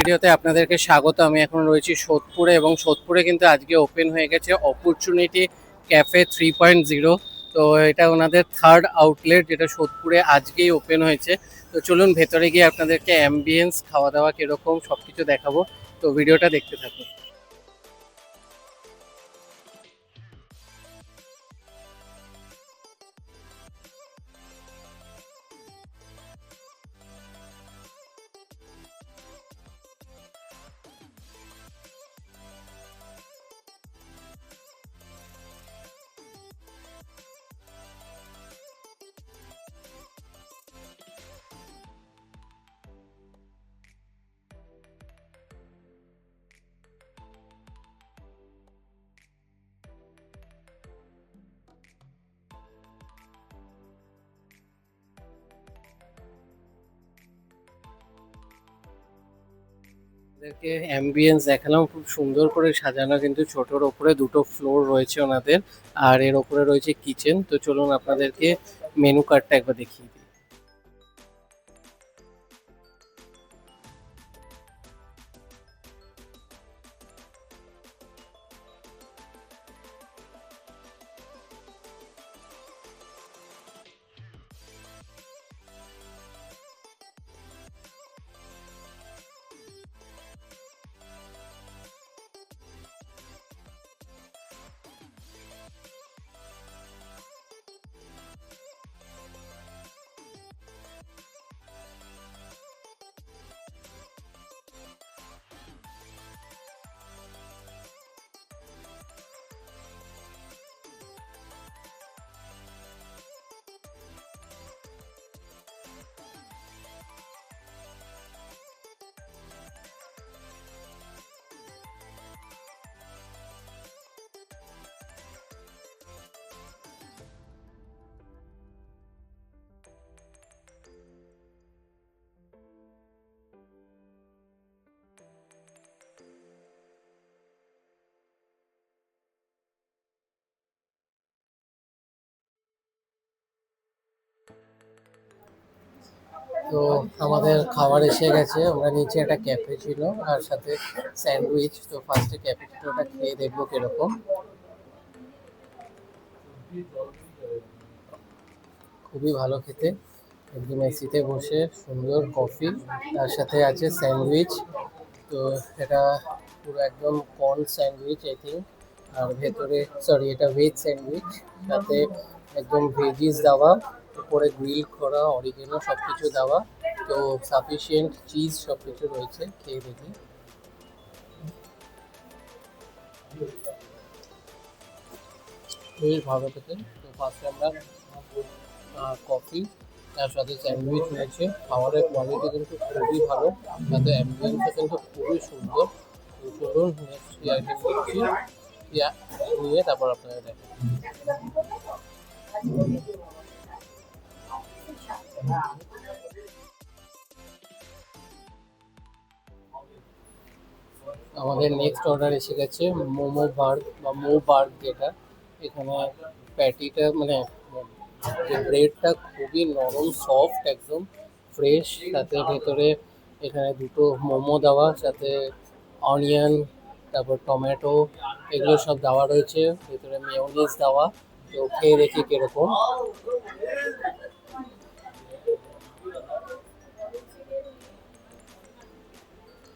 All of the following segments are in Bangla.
ভিডিওতে আপনাদেরকে স্বাগত। আমি এখন রয়েছি সোদপুরে এবং সোদপুরে কিন্তু আজকে ওপেন হয়ে গেছে অপরচুনিটি ক্যাফে 3.0। তো এটা ওনাদের থার্ড আউটলেট, যেটা সোদপুরে আজকেই ওপেন হয়েছে। তো চলুন ভেতরে গিয়ে আপনাদেরকে অ্যাম্বিয়েন্স, খাওয়া দাওয়া কীরকম সব কিছু দেখাবো। তো ভিডিওটা দেখতে থাকুন। ওদেরকে অ্যাম্বিয়েন্স দেখালাম, খুব সুন্দর করে সাজানো, কিন্তু ছোটোর ওপরে দুটো ফ্লোর রয়েছে ওনাদের, আর এর ওপরে রয়েছে কিচেন। তো চলুন আপনাদেরকে মেনু কার্ডটা একবার দেখিয়ে দিই। তো আমাদের খাবার এসে গেছে। আমরা নিচে একটা ক্যাফে ছিল আর সাথে স্যান্ডউইচ। তো ফার্স্টে ক্যাফেচিনোটা খেয়ে দেখবো কিরকম। খুবই ভালো খেতে, একদম এসিতে বসে সুন্দর কফি, তার সাথে আছে স্যান্ডউইচ। তো এটা পুরো একদম কর্ন স্যান্ডউইচ আই থিঙ্ক, আর ভেতরে এটা ভেজ স্যান্ডউইচ, সাথে একদম ভেজিস দেওয়া, উপরে গ্রিল করা অরিজিনাল সব কিছু দেওয়া। তো সাফিসিয়েন্ট চিজ সব কিছু রয়েছে, খেয়ে দেখি। খুবই ভালো খেতে। তো ফার্স্টে আমরা কফি, তার সাথে স্যান্ডউইচ রয়েছে। খাবারের কোয়ালিটি কিন্তু খুবই ভালো, সাথে অ্যাম্বিয়েন্সটা কিন্তু খুবই সুন্দর। তো চলুন নেক্সট কি আইটেম নিচ্ছি, নিয়ে তারপর আপনারা দেখেন। আমাদের নেক্সট অর্ডার এসে গেছে মোমো বার্গ বা মো বার্গ, যেটা এখানে প্যাটিটা মানে যে ব্রেডটা খুবই নরম সফট, একদম ফ্রেশ, সাথে ভেতরে এখানে দুটো মোমো দেওয়া, সাথে অনিয়ন, তারপর টমেটো, এগুলো সব দেওয়া রয়েছে, ভেতরে মেয়োনিজ দেওয়া। তো খেয়ে দেখি কিরকম।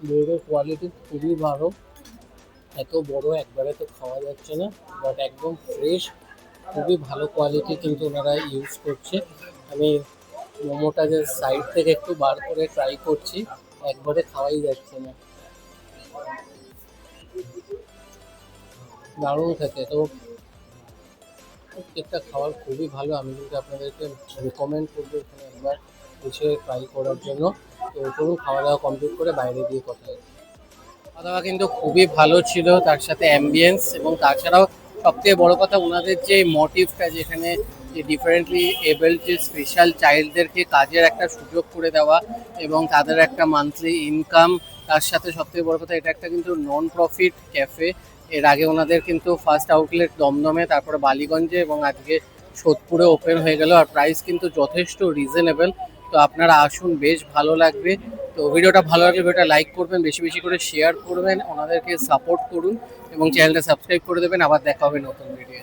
ব্রেডের কোয়ালিটি খুবই ভালো, এত বড় একবারে তো খাওয়া যাচ্ছে না, বাট একদম ফ্রেশ, খুবই ভালো কোয়ালিটি কিন্তু ওনারা ইউজ করছে। আমি মোমোটা যে সাইড থেকে একটু বার করে ট্রাই করছি, একবারে খাওয়াই যাচ্ছে না, দারুণ খেতে। তো কেকটা খাওয়ার খুবই ভালো, আমি কিন্তু আপনাদেরকে রেকমেন্ড করবো এখানে একবার এসে ট্রাই করার জন্য। তো চলুন খাওয়া দাওয়া কমপ্লিট করে বাইরে গিয়ে কথা হবে। খাওয়া দাওয়া কিন্তু খুবই ভালো ছিল, তার সাথে অ্যাম্বিয়েন্স, এবং তাছাড়াও সবথেকে বড় কথা ওনাদের যে মোটিভটা, যেখানে যে ডিফারেন্টলি এবেল যে স্পেশাল চাইল্ডদেরকে কাজের একটা সুযোগ করে দেওয়া এবং তাদের একটা মান্থলি ইনকাম। তার সাথে সবথেকে বড় কথা, এটা একটা কিন্তু নন প্রফিট ক্যাফে। এর আগে ওনাদের কিন্তু ফার্স্ট আউটলেট দমদমে, তারপরে বালিগঞ্জে, এবং আজকে সোদপুরে ওপেন হয়ে গেল। আর প্রাইস কিন্তু যথেষ্ট রিজনেবল। তো আপনারা আসুন, বেশ ভালো লাগবে। তো ভিডিওটা ভালো লাগলে ভিডিওটা লাইক করবেন, বেশি বেশি করে শেয়ার করবেন, ওনাদেরকে সাপোর্ট করুন এবং চ্যানেলটা সাবস্ক্রাইব করে দেবেন। আবার দেখা হবে নতুন ভিডিও।